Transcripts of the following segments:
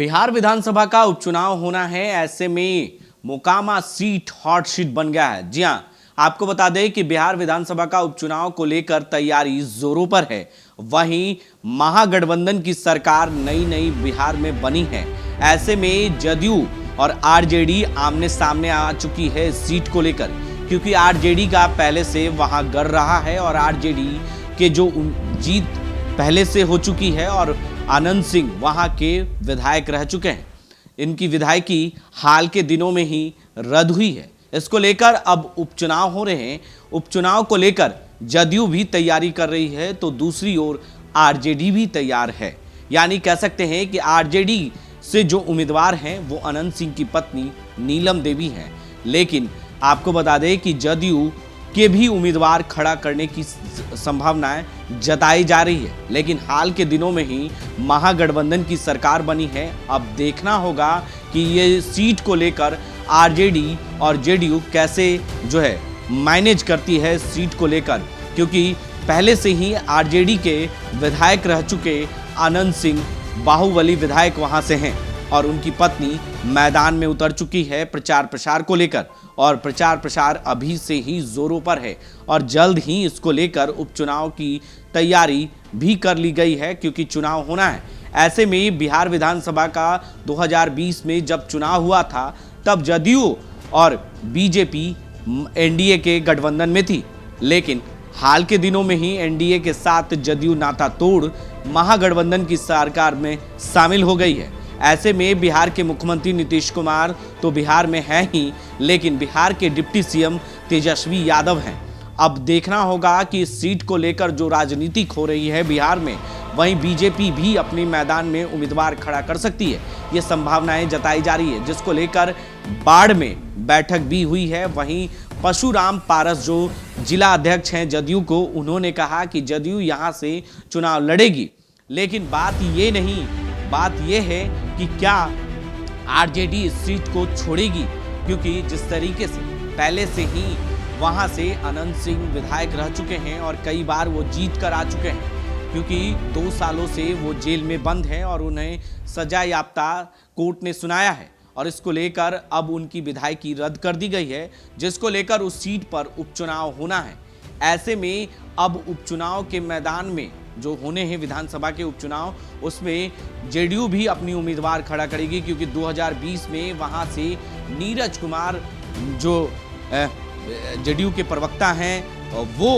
बिहार विधानसभा का उपचुनाव होना है, ऐसे में मोकामा सीट हॉट सीट बन गया है। जी हां, आपको बता दें कि बिहार विधानसभा का उपचुनाव को लेकर तैयारी जोरों पर है। वहीं महागठबंधन की सरकार नई बिहार में बनी है। ऐसे में जदयू और आरजेडी आमने सामने आ चुकी है इस सीट को लेकर, क्योंकि आरजेडी का पहले से वहां गर रहा है और आरजेडी के जो जीत पहले से हो चुकी है और आनंद सिंह वहां के विधायक रह चुके हैं। इनकी विधायकी हाल के दिनों में ही रद्द हुई है। इसको लेकर अब उपचुनाव हो रहे हैं। उपचुनाव को लेकर जदयू भी तैयारी कर रही है, तो दूसरी ओर आरजेडी भी तैयार है। यानी कह सकते हैं कि आरजेडी से जो उम्मीदवार हैं वो अनंत सिंह की पत्नी नीलम देवी हैं। लेकिन आपको बता दें कि जदयू के भी उम्मीदवार खड़ा करने की संभावनाएं जताई जा रही है। लेकिन हाल के दिनों में ही महागठबंधन की सरकार बनी है। अब देखना होगा कि ये सीट को लेकर आरजेडी और जेडीयू कैसे जो है मैनेज करती है सीट को लेकर, क्योंकि पहले से ही आरजेडी के विधायक रह चुके आनंद सिंह बाहुबली विधायक वहां से हैं और उनकी पत्नी मैदान में उतर चुकी है प्रचार प्रसार को लेकर, और प्रचार प्रसार अभी से ही जोरों पर है और जल्द ही इसको लेकर उपचुनाव की तैयारी भी कर ली गई है, क्योंकि चुनाव होना है। ऐसे में बिहार विधानसभा का 2020 में जब चुनाव हुआ था तब जदयू और बीजेपी एनडीए के गठबंधन में थी, लेकिन हाल के दिनों में ही एनडीए के साथ जदयू नाता तोड़ महागठबंधन की सरकार में शामिल हो गई है। ऐसे में बिहार के मुख्यमंत्री नीतीश कुमार तो बिहार में हैं ही, लेकिन बिहार के डिप्टी सीएम तेजस्वी यादव हैं। अब देखना होगा कि इस सीट को लेकर जो राजनीति हो रही है बिहार में, वहीं बीजेपी भी अपने मैदान में उम्मीदवार खड़ा कर सकती है। ये संभावनाएं जताई जा रही है, जिसको लेकर बाढ़ में बैठक भी हुई है। वहीं परशुराम पारस जो जिला अध्यक्ष हैं जदयू को, उन्होंने कहा कि जदयू यहाँ से चुनाव लड़ेगी। लेकिन बात यह है कि क्या आरजेडी इस सीट को छोड़ेगी, क्योंकि जिस तरीके से पहले से ही वहां से अनंत सिंह विधायक रह चुके हैं और कई बार वो जीत कर आ चुके हैं, क्योंकि 2 सालों से वो जेल में बंद हैं और उन्हें सजा याफ्ता कोर्ट ने सुनाया है, और इसको लेकर अब उनकी विधायकी रद्द कर दी गई है, जिसको लेकर उस सीट पर उपचुनाव होना है। ऐसे में अब उपचुनाव के मैदान में जो होने हैं विधानसभा के उपचुनाव, उसमें जेडीयू भी अपनी उम्मीदवार खड़ा करेगी, क्योंकि 2020 में वहां से नीरज कुमार जो जेडीयू के प्रवक्ता हैं वो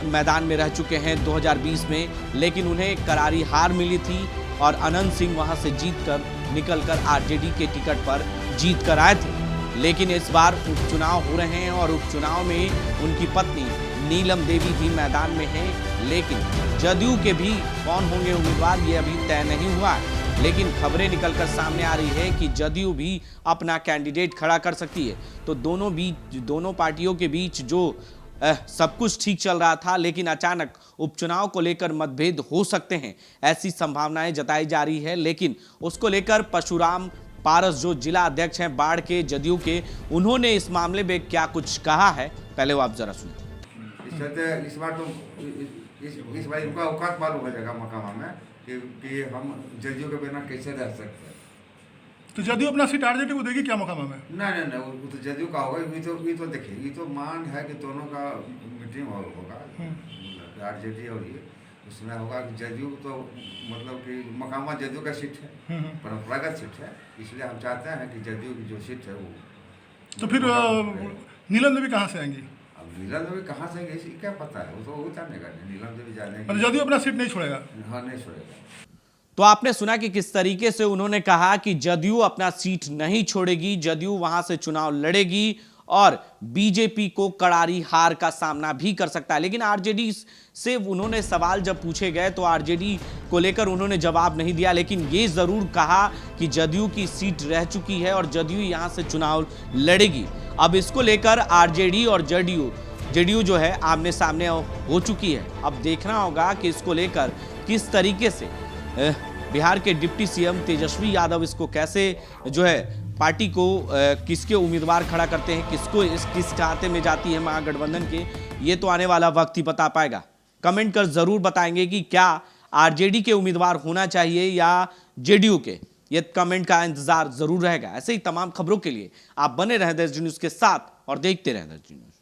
मैदान में रह चुके हैं 2020 में, लेकिन उन्हें करारी हार मिली थी और अनंत सिंह वहां से निकलकर आरजेडी के टिकट पर जीत कर आए थे। लेकिन इस बार उपचुनाव हो रहे हैं और उपचुनाव में उनकी पत्नी नीलम देवी भी मैदान में है। लेकिन जदयू के भी कौन होंगे उम्मीदवार, ये अभी तय नहीं हुआ है। लेकिन खबरें निकलकर सामने आ रही है कि जदयू भी अपना कैंडिडेट खड़ा कर सकती है। तो दोनों पार्टियों के बीच जो सब कुछ ठीक चल रहा था, लेकिन अचानक उपचुनाव को लेकर मतभेद हो सकते हैं, ऐसी संभावनाएं जताई जा रही है। लेकिन उसको लेकर परशुराम पारस जो जिला अध्यक्ष हैं बाढ़ के जदयू के, उन्होंने इस मामले में क्या कुछ कहा है, पहले वो आप जरा सुनिए। इस बार इनका औकात मालूम हो जाएगा मकामा में कि हम जदयू के बिना कैसे रह सकते हैं। तो जदयू अपना सीट आरजेडी को देगी क्या मकामा में? नहीं, वो तो जदयू का होगा। ये तो देखिए, ये तो मान है कि दोनों का मीटिंग होगा आरजेडी और ये, उसमें होगा कि जदयू तो मतलब कि मकामा जदयू का सीट है, परंपरागत सीट है, इसलिए हम चाहते हैं कि जदयू की जो सीट है वो। तो फिर नीलम देवी कहाँ से आएंगी? अब नीलम देवी कहाँ से आएंगी क्या पता है, वो तो वो जानेगा। नीलम देवी जानेगी, जदयू अपना सीट नहीं छोड़ेगा। हाँ, नहीं छोड़ेगा। तो आपने सुना कि किस तरीके से उन्होंने कहा कि जदयू अपना सीट नहीं छोड़ेगी, जदयू वहां से चुनाव लड़ेगी और बीजेपी को करारी हार का सामना भी कर सकता है। लेकिन आरजेडी से उन्होंने सवाल जब पूछे गए तो आरजेडी को लेकर उन्होंने जवाब नहीं दिया, लेकिन ये जरूर कहा कि जदयू की सीट रह चुकी है और जदयू यहां से चुनाव लड़ेगी। अब इसको लेकर आरजेडी और जेडीयू जो है आमने सामने हो चुकी है। अब देखना होगा कि इसको लेकर किस तरीके से बिहार के डिप्टी सीएम तेजस्वी यादव इसको कैसे जो है पार्टी को किसके उम्मीदवार खड़ा करते हैं, किस खाते में जाती है महागठबंधन के, ये तो आने वाला वक्त ही बता पाएगा। कमेंट कर जरूर बताएंगे कि क्या आरजेडी के उम्मीदवार होना चाहिए या जेडीयू के। ये कमेंट का इंतजार जरूर रहेगा। ऐसे ही तमाम खबरों के लिए आप बने रहें देश न्यूज के साथ और देखते रहें देश न्यूज।